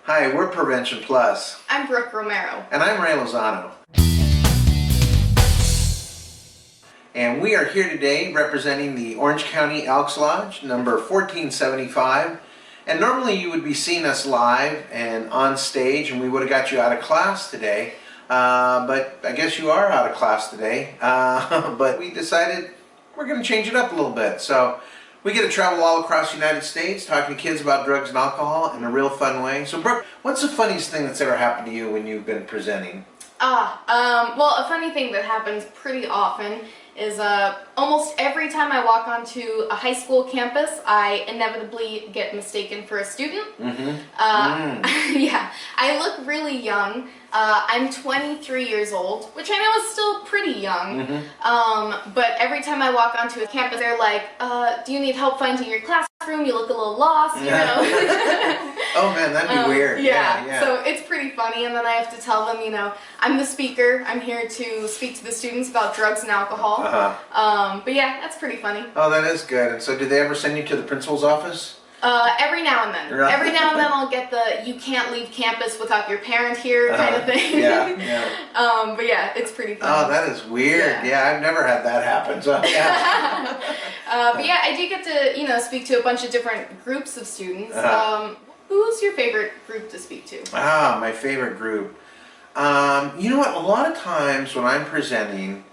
Hi, we're Prevention Plus. I'm Brooke Romero. And I'm Ray Lozano. And we are here today representing the Orange County Elks Lodge, number 1475. And normally you would be seeing us live and on stage, and we would have got you out of class today. But I guess you are out of class today. But we decided we're going to change it up a little bit. So we get to travel all across the United States talking to kids about drugs and alcohol in a real fun way. So Brooke, what's the funniest thing that's ever happened to you when you've been presenting? Well, a funny thing that happens pretty often is almost every time I walk onto a high school campus, I inevitably get mistaken for a student. Yeah, I look really young. I'm 23 years old, which I know is still pretty young. But every time I walk onto a campus, they're like, do you need help finding your classroom? You look a little lost, you know? Oh man, that'd be weird. Yeah, so it's pretty funny, and then I have to tell them, you know, I'm the speaker. I'm here to speak to the students about drugs and alcohol. But yeah, that's pretty funny. Oh, that is good. And so did they ever send you to the principal's office? Every now and then. Right. Every now and then I'll get the "you can't leave campus without your parent here" kind of thing. But yeah, it's pretty funny. Oh, that is weird. Yeah, I've never had that happen. So yeah. But yeah, I do get to, you know, speak to a bunch of different groups of students. Who's your favorite group to speak to? My favorite group. You know what? A lot of times when I'm presenting,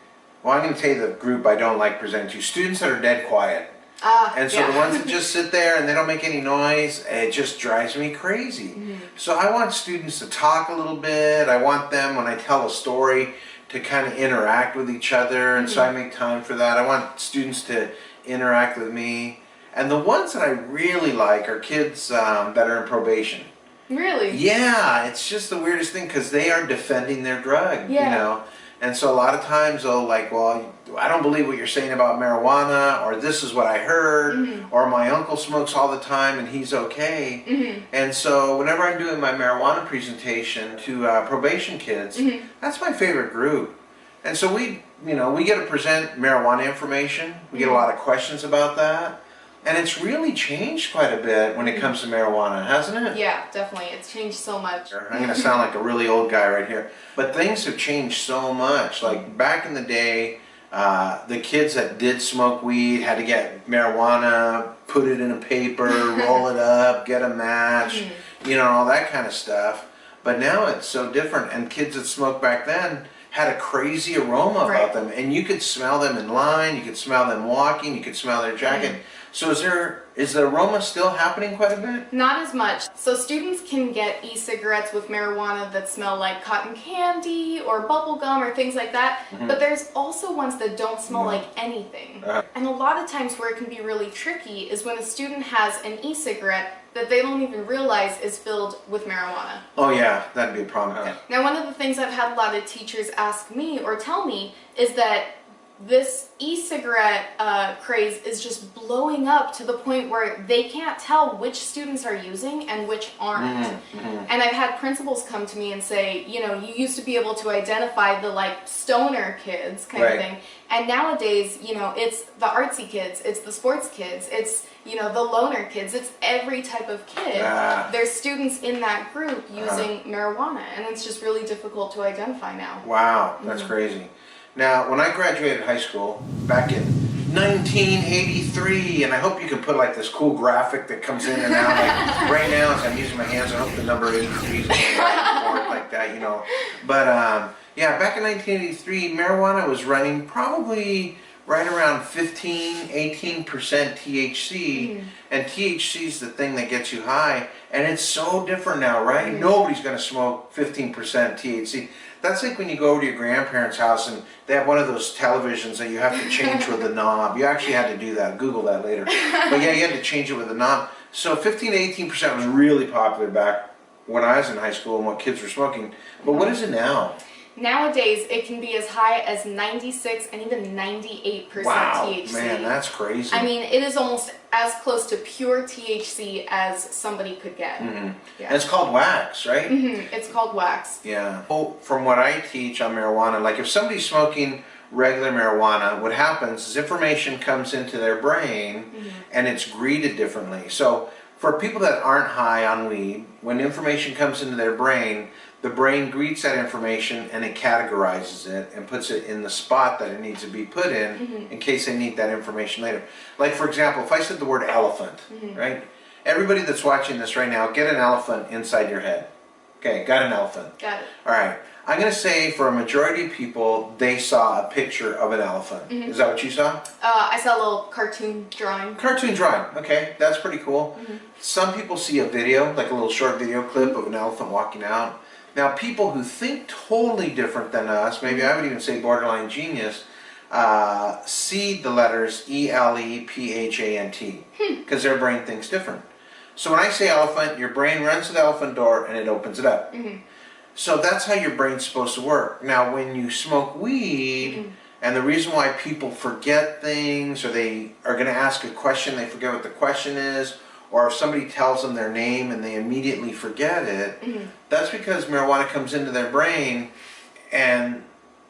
well, I'm going to tell you the group I don't like presenting to. Students that are dead quiet. And so the ones that just sit there and they don't make any noise, it just drives me crazy. So I want students to talk a little bit. I want them, when I tell a story, to kind of interact with each other. And so I make time for that. I want students to interact with me. And the ones that I really like are kids that are in probation. Really? Yeah, it's just the weirdest thing because they are defending their drug, you know. And so a lot of times they'll like, well, I don't believe what you're saying about marijuana, or this is what I heard, or my uncle smokes all the time and he's okay. And so whenever I'm doing my marijuana presentation to probation kids, that's my favorite group. And so we get to present marijuana information. We get a lot of questions about that. And it's really changed quite a bit when it comes to marijuana, hasn't it? Yeah, definitely. It's changed so much. I'm going to sound like a really old guy right here. But things have changed so much. Like back in the day, the kids that did smoke weed had to get marijuana, put it in a paper, roll it up, get a match, you know, all that kind of stuff. But now it's so different. And kids that smoked back then had a crazy aroma about them. And you could smell them in line, you could smell them walking, you could smell their jacket. So is the aroma still happening quite a bit? Not as much. So students can get e-cigarettes with marijuana that smell like cotton candy or bubble gum or things like that. But there's also ones that don't smell like anything. And a lot of times where it can be really tricky is when a student has an e-cigarette that they don't even realize is filled with marijuana. Oh yeah, that'd be a problem. Now one of the things I've had a lot of teachers ask me or tell me is that this e-cigarette craze is just blowing up to the point where they can't tell which students are using and which aren't. And I've had principals come to me and say, you know, you used to be able to identify the like stoner kids kind of thing. And nowadays, you know, it's the artsy kids, it's the sports kids, it's, you know, the loner kids, it's every type of kid. There's students in that group using marijuana, and it's just really difficult to identify now. Wow, that's crazy. Now, when I graduated high school back in 1983, and I hope you can put like this cool graphic that comes in and out, like right now as I'm using my hands, I hope the number 83 is going back and forth like that, you know. But yeah, back in 1983, marijuana was running probably right around 15–18% THC, and THC is the thing that gets you high, and it's so different now, right? Nobody's going to smoke 15% THC. That's like when you go over to your grandparents' house and they have one of those televisions that you have to change with a knob. You actually had to do that. Google that later. But yeah, you had to change it with a knob. So 15–18% was really popular back when I was in high school and what kids were smoking. But what is it now? Nowadays, it can be as high as 96 and even 98% THC. Man, that's crazy. I mean, it is almost as close to pure THC as somebody could get. And it's called wax, right? It's called wax. Yeah. Well, from what I teach on marijuana, like if somebody's smoking regular marijuana, what happens is information comes into their brain and it's greeted differently. So For people that aren't high on weed, when information comes into their brain, the brain greets that information and it categorizes it and puts it in the spot that it needs to be put in case they need that information later. Like, for example, if I said the word elephant, right? Everybody that's watching this right now, get an elephant inside your head. Okay, got an elephant. Got it. All right. I'm going to say for a majority of people, they saw a picture of an elephant. Is that what you saw? I saw a little cartoon drawing. Cartoon drawing. Okay, that's pretty cool. Some people see a video, like a little short video clip of an elephant walking out. Now, people who think totally different than us, maybe I would even say borderline genius, see the letters E-L-E-P-H-A-N-T because their brain thinks different. So when I say elephant, your brain runs to the elephant door and it opens it up. So that's how your brain's supposed to work. Now, when you smoke weed, and the reason why people forget things, or they are going to ask a question, they forget what the question is, or if somebody tells them their name and they immediately forget it, that's because marijuana comes into their brain, and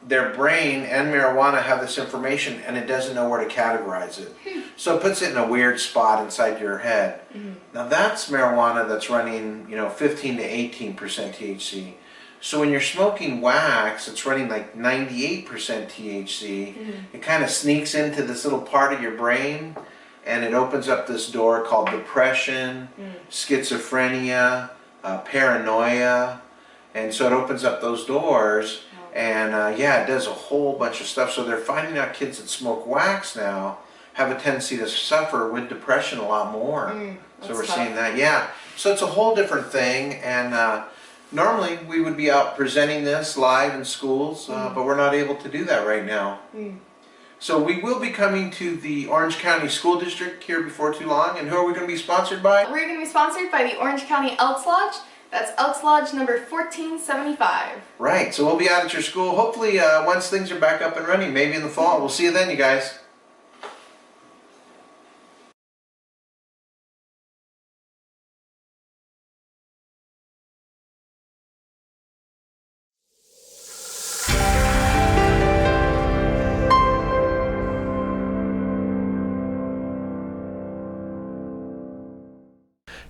their brain and marijuana have this information and it doesn't know where to categorize it. So it puts it in a weird spot inside your head. Now that's marijuana that's running, 15 to 18% THC. So when you're smoking wax, it's running like 98% THC. It kind of sneaks into this little part of your brain and it opens up this door called depression, schizophrenia, paranoia. And so it opens up those doors. And it does a whole bunch of stuff. So they're finding out kids that smoke wax now have a tendency to suffer with depression a lot more. So we're seeing that, So it's a whole different thing. And normally we would be out presenting this live in schools, but we're not able to do that right now. So we will be coming to the Orange County School District here before too long. And who are we going to be sponsored by? We're going to be sponsored by the Orange County Elks Lodge. That's Elks Lodge number 1475. Right, so we'll be out at your school, hopefully once things are back up and running, maybe in the fall. We'll see you then, you guys.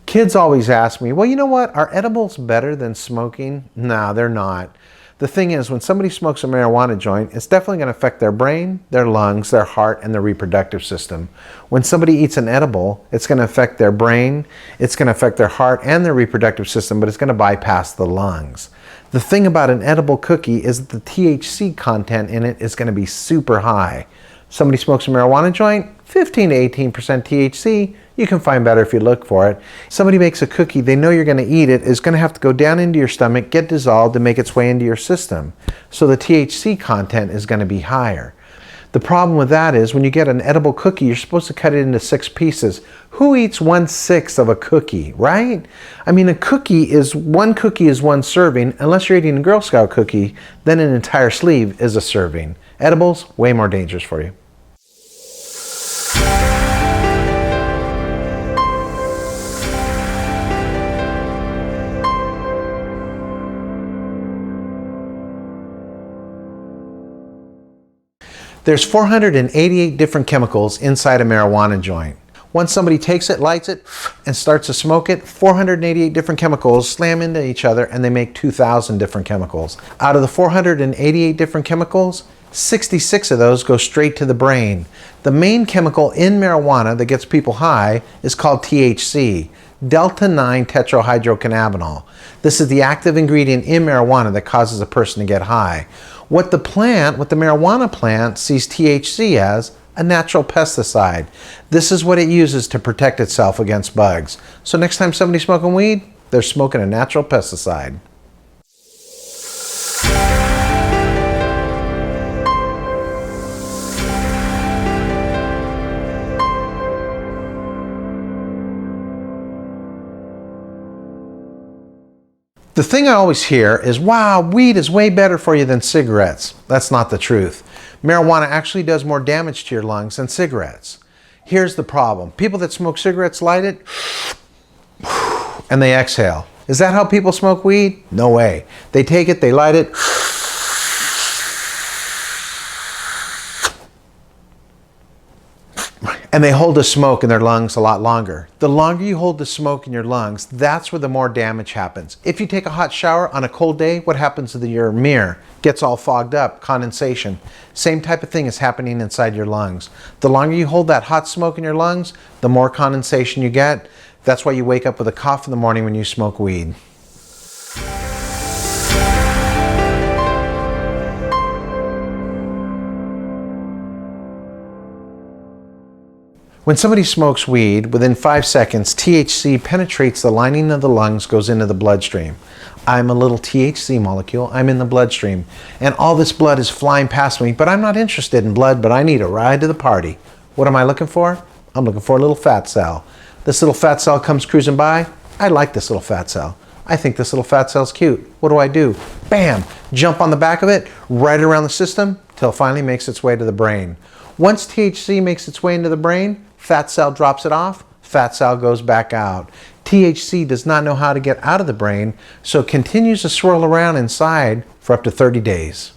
Kids always ask me, well, you know what? Are edibles better than smoking? No, they're not. The thing is, when somebody smokes a marijuana joint, it's definitely going to affect their brain, their lungs, their heart, and their reproductive system. When somebody eats an edible, it's going to affect their brain, it's going to affect their heart and their reproductive system, but it's going to bypass the lungs. The thing about an edible cookie is that the THC content in it is going to be super high. Somebody smokes a marijuana joint, 15 to 18% THC, you can find better if you look for it. Somebody makes a cookie, they know you're going to eat it, it's going to have to go down into your stomach, get dissolved, and make its way into your system. So the THC content is going to be higher. The problem with that is when you get an edible cookie, you're supposed to cut it into 6 pieces. Who eats 1/6 of a cookie, right? I mean, one cookie is one serving. Unless you're eating a Girl Scout cookie, then an entire sleeve is a serving. Edibles, way more dangerous for you. There's 488 different chemicals inside a marijuana joint. Once somebody takes it, lights it, and starts to smoke it, 488 different chemicals slam into each other and they make 2,000 different chemicals. Out of the 488 different chemicals, 66 of those go straight to the brain. The main chemical in marijuana that gets people high is called THC, delta-9 tetrahydrocannabinol. This is the active ingredient in marijuana that causes a person to get high. What the marijuana plant sees THC as a natural pesticide. This is what it uses to protect itself against bugs. So next time somebody's smoking weed, they're smoking a natural pesticide. The thing I always hear is, wow, weed is way better for you than cigarettes. That's not the truth. Marijuana actually does more damage to your lungs than cigarettes. Here's the problem. People that smoke cigarettes light it, and they exhale. Is that how people smoke weed? No way. They take it, they light it, and they hold the smoke in their lungs a lot longer. The longer you hold the smoke in your lungs, that's where the more damage happens. If you take a hot shower on a cold day, what happens to your mirror? Gets all fogged up, condensation. Same type of thing is happening inside your lungs. The longer you hold that hot smoke in your lungs, the more condensation you get. That's why you wake up with a cough in the morning when you smoke weed. When somebody smokes weed, within 5 seconds, THC penetrates the lining of the lungs, goes into the bloodstream. I'm a little THC molecule. I'm in the bloodstream. And all this blood is flying past me, but I'm not interested in blood, but I need a ride to the party. What am I looking for? I'm looking for a little fat cell. This little fat cell comes cruising by. I like this little fat cell. I think this little fat cell's cute. What do? Bam! Jump on the back of it, right around the system, till it finally makes its way to the brain. Once THC makes its way into the brain, fat cell drops it off, fat cell goes back out. THC does not know how to get out of the brain, so it continues to swirl around inside for up to 30 days.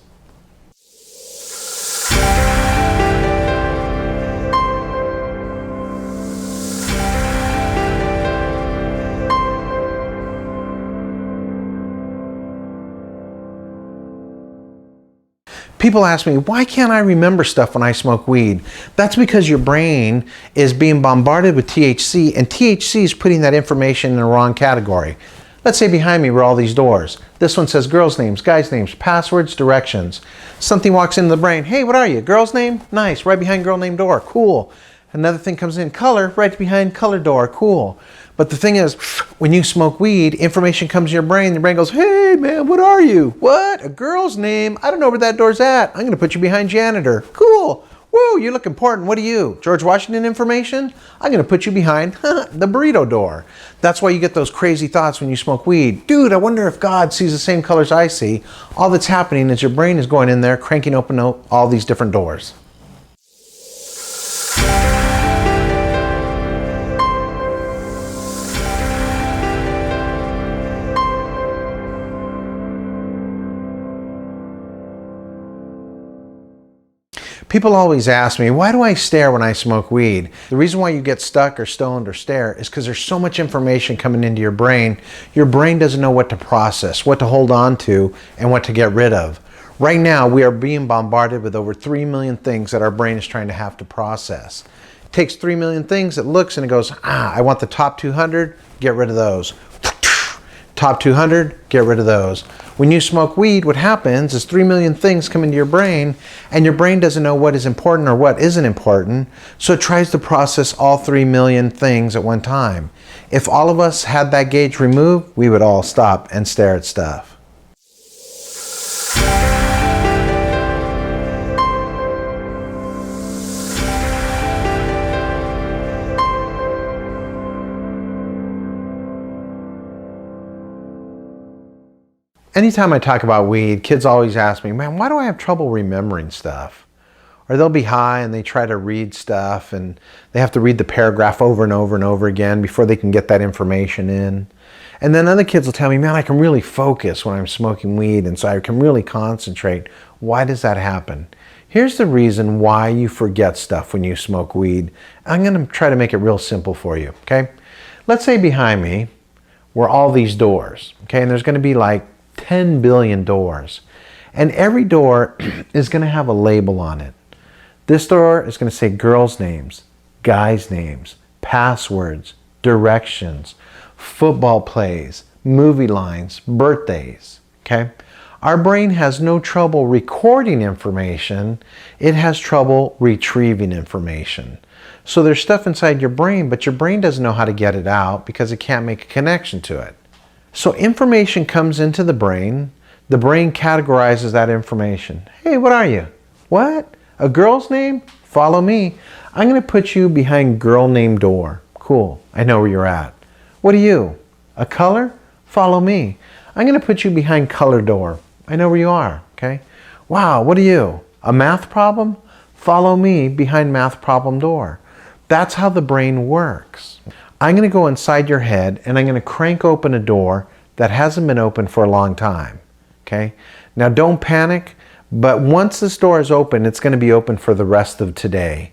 People ask me, why can't I remember stuff when I smoke weed? That's because your brain is being bombarded with THC, and THC is putting that information in the wrong category. Let's say behind me were all these doors. This one says girls' names, guys' names, passwords, directions. Something walks into the brain. Hey, what are you? Girl's name? Nice. Right behind girl name door. Cool. Another thing comes in, color, right behind color door. Cool. But the thing is, when you smoke weed, information comes to your brain. Your brain goes, hey, man, what are you? What? A girl's name? I don't know where that door's at. I'm going to put you behind janitor. Cool. Woo, you look important. What are you? George Washington information? I'm going to put you behind the burrito door. That's why you get those crazy thoughts when you smoke weed. Dude, I wonder if God sees the same colors I see. All that's happening is your brain is going in there, cranking open all these different doors. People always ask me, why do I stare when I smoke weed? The reason why you get stuck or stoned or stare is because there's so much information coming into your brain doesn't know what to process, what to hold on to, and what to get rid of. Right now, we are being bombarded with over 3 million things that our brain is trying to have to process. It takes 3 million things, it looks and it goes, I want the top 200, get rid of those. Top 200, get rid of those. When you smoke weed, what happens is 3 million things come into your brain, and your brain doesn't know what is important or what isn't important, so it tries to process all 3 million things at one time. If all of us had that gauge removed, we would all stop and stare at stuff. Anytime I talk about weed, kids always ask me, man, why do I have trouble remembering stuff? Or they'll be high and they try to read stuff and they have to read the paragraph over and over and over again before they can get that information in. And then other kids will tell me, man, I can really focus when I'm smoking weed and so I can really concentrate. Why does that happen? Here's the reason why you forget stuff when you smoke weed. I'm going to try to make it real simple for you, okay? Let's say behind me were all these doors, okay? And there's going to be like 10 billion doors. And every door is going to have a label on it. This door is going to say girls' names, guys' names, passwords, directions, football plays, movie lines, birthdays, okay? Our brain has no trouble recording information. It has trouble retrieving information. So there's stuff inside your brain, but your brain doesn't know how to get it out because it can't make a connection to it. So information comes into the brain categorizes that information. Hey, what are you? What? A girl's name? Follow me. I'm going to put you behind girl name door. Cool. I know where you're at. What are you? A color? Follow me. I'm going to put you behind color door. I know where you are. Okay? Wow, what are you? A math problem? Follow me behind math problem door. That's how the brain works. I'm going to go inside your head and I'm going to crank open a door that hasn't been open for a long time. Okay? Now don't panic, but once this door is open, it's going to be open for the rest of today.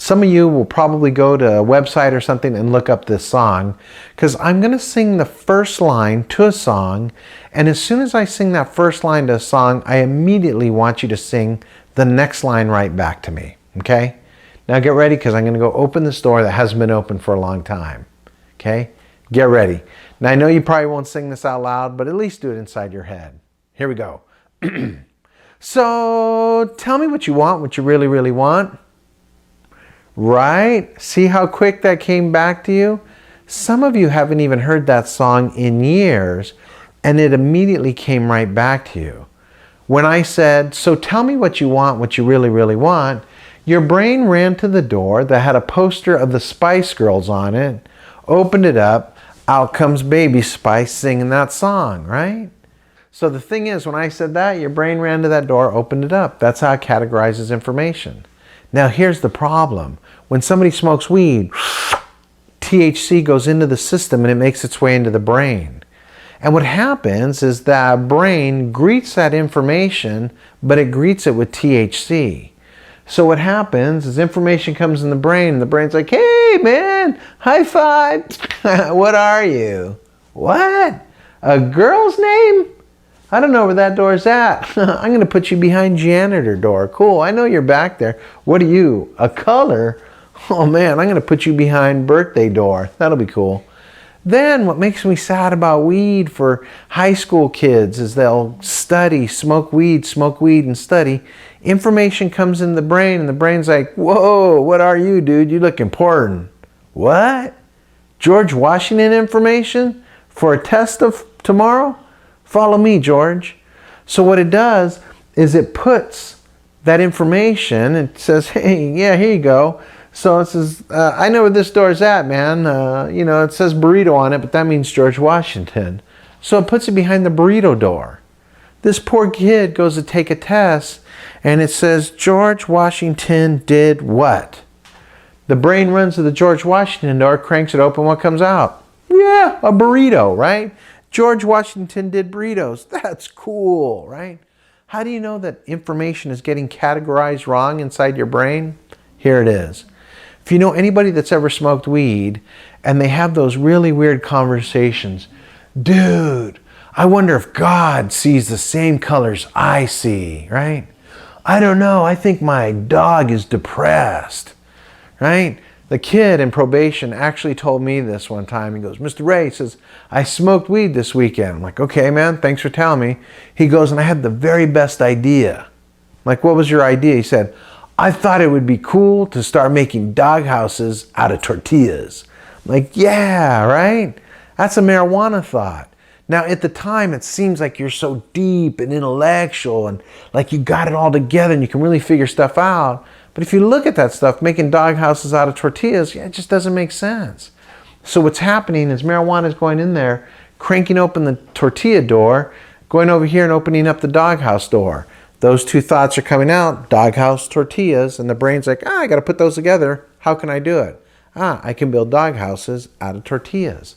Some of you will probably go to a website or something and look up this song, because I'm going to sing the first line to a song, and as soon as I sing that first line to a song, I immediately want you to sing the next line right back to me, okay? Now get ready, because I'm going to go open this door that hasn't been open for a long time, okay? Get ready. Now I know you probably won't sing this out loud, but at least do it inside your head. Here we go. So tell me what you want, what you really, really want. Right? See how quick that came back to you? Some of you haven't even heard that song in years, and it immediately came right back to you. When I said, so tell me what you want, what you really, really want, your brain ran to the door that had a poster of the Spice Girls on it, opened it up, out comes Baby Spice singing that song, right? So the thing is, when I said that, your brain ran to that door, opened it up. That's how it categorizes information. Now here's the problem. When somebody smokes weed, THC goes into the system and it makes its way into the brain. And what happens is that brain greets that information, but it greets it with THC. So what happens is information comes in the brain and the brain's like, hey man, high five. What are you? What? A girl's name? I don't know where that door's at. I'm going to put you behind janitor door. Cool, I know you're back there. What are you, a color? Oh man, I'm going to put you behind birthday door. That'll be cool. Then what makes me sad about weed for high school kids is they'll study, smoke weed and study. Information comes in the brain and the brain's like, whoa, what are you, dude? You look important. What? George Washington information for a test of tomorrow? Follow me, George. So what it does is it puts that information and says, hey, yeah, here you go. So it says, I know where this door's at, man. You know, it says burrito on it, but that means George Washington. So it puts it behind the burrito door. This poor kid goes to take a test and it says, George Washington did what? The brain runs to the George Washington door, cranks it open, what comes out? Yeah, a burrito, right? George Washington did burritos. That's cool, right? How do you know that information is getting categorized wrong inside your brain? Here it is. If you know anybody that's ever smoked weed and they have those really weird conversations, dude, I wonder if God sees the same colors I see, right? I don't know, I think my dog is depressed, right? The kid in probation actually told me this one time. He goes, Mr. Ray, he says, I smoked weed this weekend. I'm like, okay, man, thanks for telling me. He goes, and I had the very best idea. I'm like, what was your idea? He said, I thought it would be cool to start making doghouses out of tortillas. I'm like, yeah, right? That's a marijuana thought. Now, at the time, it seems like you're so deep and intellectual and like you got it all together and you can really figure stuff out. But if you look at that stuff, making doghouses out of tortillas, yeah, it just doesn't make sense. So what's happening is marijuana is going in there, cranking open the tortilla door, going over here and opening up the doghouse door. Those two thoughts are coming out, doghouse, tortillas, and the brain's like, I got to put those together. How can I do it? I can build doghouses out of tortillas.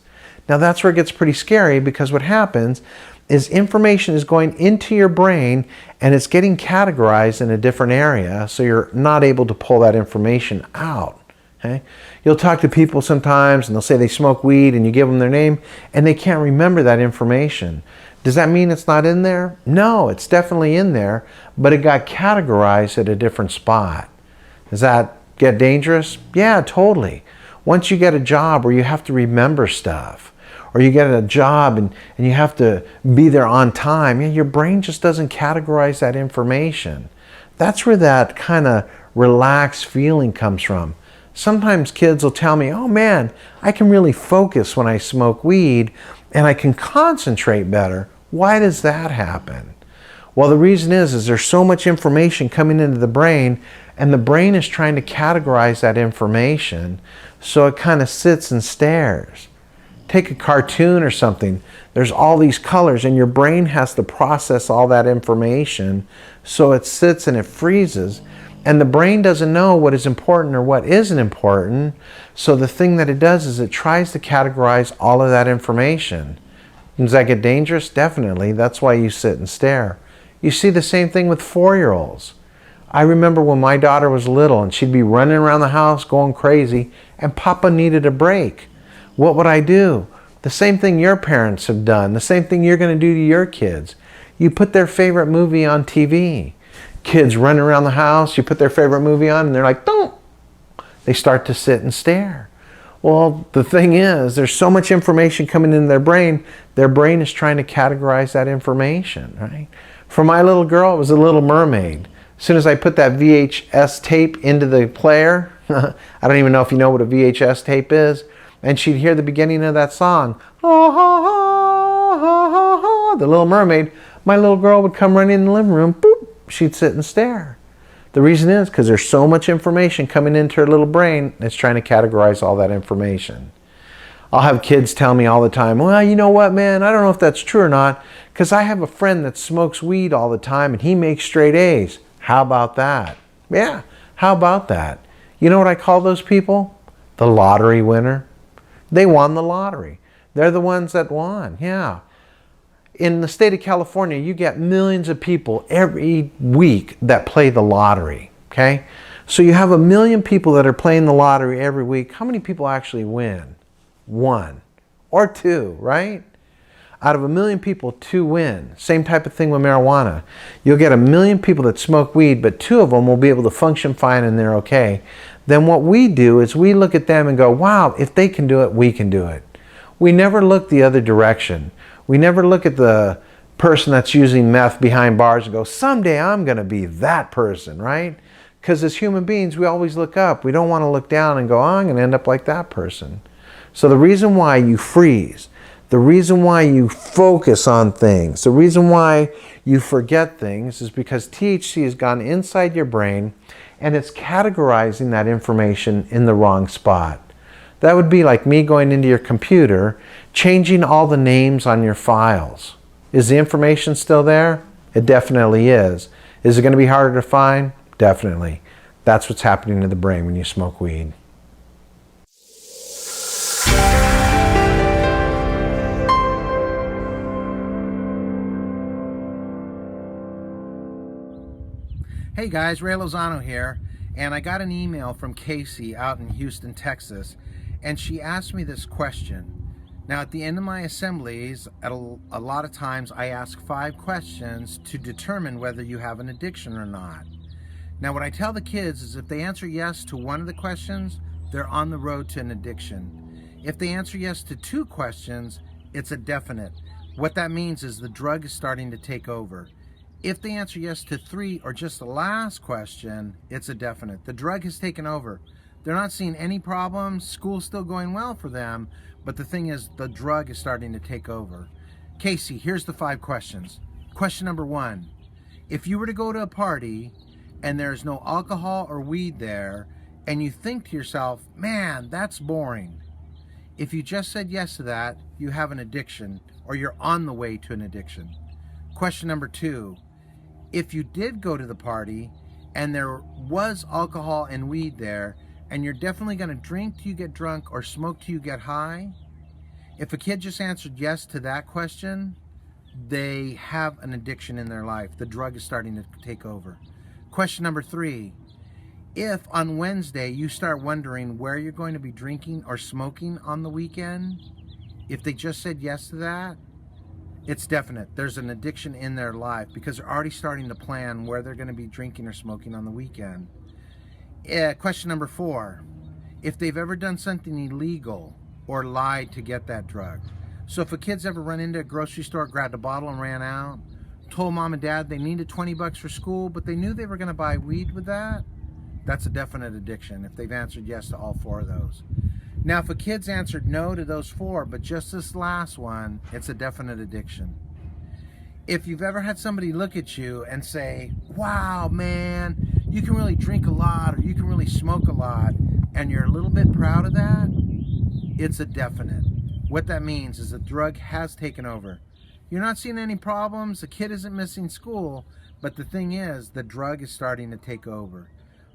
Now that's where it gets pretty scary, because what happens is information is going into your brain and it's getting categorized in a different area, so you're not able to pull that information out. Okay? You'll talk to people sometimes and they'll say they smoke weed and you give them their name and they can't remember that information. Does that mean it's not in there? No, it's definitely in there, but it got categorized at a different spot. Does that get dangerous? Yeah, totally. Once you get a job where you have to remember stuff, or you get a job and you have to be there on time, your brain just doesn't categorize that information. That's where that kind of relaxed feeling comes from. Sometimes kids will tell me, oh man, I can really focus when I smoke weed and I can concentrate better. Why does that happen? Well, the reason is there's so much information coming into the brain and the brain is trying to categorize that information, so it kind of sits and stares. Take a cartoon or something, there's all these colors and your brain has to process all that information, so it sits and it freezes, and the brain doesn't know what is important or what isn't important, so the thing that it does is it tries to categorize all of that information. Does that get dangerous? Definitely. That's why you sit and stare. You see the same thing with 4-year-olds. I remember when my daughter was little and she'd be running around the house going crazy and Papa needed a break. What would I do? The same thing your parents have done, the same thing you're going to do to your kids. You put their favorite movie on TV. Kids running around the house, you put their favorite movie on and they're like, don't. They start to sit and stare. Well, the thing is, there's so much information coming into their brain is trying to categorize that information, right? For my little girl, it was a Little Mermaid. As soon as I put that VHS tape into the player, I don't even know if you know what a VHS tape is, and she'd hear the beginning of that song, ha, ha, ha, ha, ha, ha, the Little Mermaid, my little girl would come running in the living room, boop, she'd sit and stare. The reason is because there's so much information coming into her little brain, it's trying to categorize all that information. I'll have kids tell me all the time, well, you know what, man, I don't know if that's true or not, because I have a friend that smokes weed all the time and he makes straight A's. How about that? Yeah, how about that? You know what I call those people? The lottery winner. They won the lottery. They're the ones that won, yeah. In the state of California, you get millions of people every week that play the lottery, okay? So you have 1 million people that are playing the lottery every week. How many people actually win? 1 or 2, right? Out of 1 million people, 2 win. Same type of thing with marijuana. You'll get 1 million people that smoke weed, but 2 of them will be able to function fine and they're okay. Then what we do is we look at them and go, wow, if they can do it, we can do it. We never look the other direction. We never look at the person that's using meth behind bars and go, someday I'm going to be that person, right? Because as human beings, we always look up. We don't want to look down and go, oh, I'm going to end up like that person. So the reason why you freeze, the reason why you focus on things, the reason why you forget things is because THC has gone inside your brain and it's categorizing that information in the wrong spot. That would be like me going into your computer, changing all the names on your files. Is the information still there? It definitely is. Is it going to be harder to find? Definitely. That's what's happening to the brain when you smoke weed. Hey guys, Ray Lozano here, and I got an email from Casey out in Houston, Texas, and she asked me this question. Now at the end of my assemblies, a lot of times I ask 5 questions to determine whether you have an addiction or not. Now what I tell the kids is if they answer yes to 1 of the questions, they're on the road to an addiction. If they answer yes to 2 questions, it's a definite. What that means is the drug is starting to take over. If they answer yes to 3 or just the last question, it's a definite. The drug has taken over. They're not seeing any problems. School's still going well for them, but the thing is the drug is starting to take over. Casey, here's the 5 questions. Question number 1. If you were to go to a party and there's no alcohol or weed there, and you think to yourself, man, that's boring. If you just said yes to that, you have an addiction or you're on the way to an addiction. Question number 2. If you did go to the party and there was alcohol and weed there, and you're definitely going to drink till you get drunk or smoke till you get high, if a kid just answered yes to that question, they have an addiction in their life. The drug is starting to take over. Question number 3. If on Wednesday you start wondering where you're going to be drinking or smoking on the weekend, if they just said yes to that, it's definite. There's an addiction in their life because they're already starting to plan where they're going to be drinking or smoking on the weekend. Question number 4. If they've ever done something illegal or lied to get that drug. So if a kid's ever run into a grocery store, grabbed a bottle and ran out, told mom and dad they needed $20 for school, but they knew they were going to buy weed with that, that's a definite addiction if they've answered yes to all 4 of those. Now, if a kid's answered no to those 4, but just this last one, it's a definite addiction. If you've ever had somebody look at you and say, wow, man, you can really drink a lot or you can really smoke a lot, and you're a little bit proud of that, it's a definite. What that means is the drug has taken over. You're not seeing any problems, the kid isn't missing school, but the thing is, the drug is starting to take over.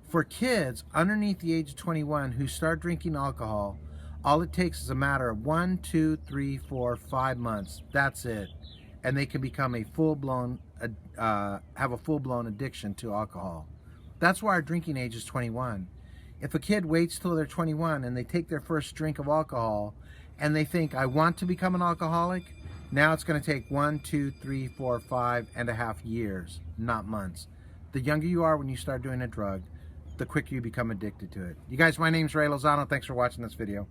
For kids underneath the age of 21 who start drinking alcohol, all it takes is a matter of 1, 2, 3, 4, 5 months. That's it. And they can become a full-blown, have a full-blown addiction to alcohol. That's why our drinking age is 21. If a kid waits till they're 21 and they take their first drink of alcohol and they think, I want to become an alcoholic, now it's going to take 1, 2, 3, 4, 5.5 years, not months. The younger you are when you start doing a drug, the quicker you become addicted to it. You guys, my name's Ray Lozano. Thanks for watching this video.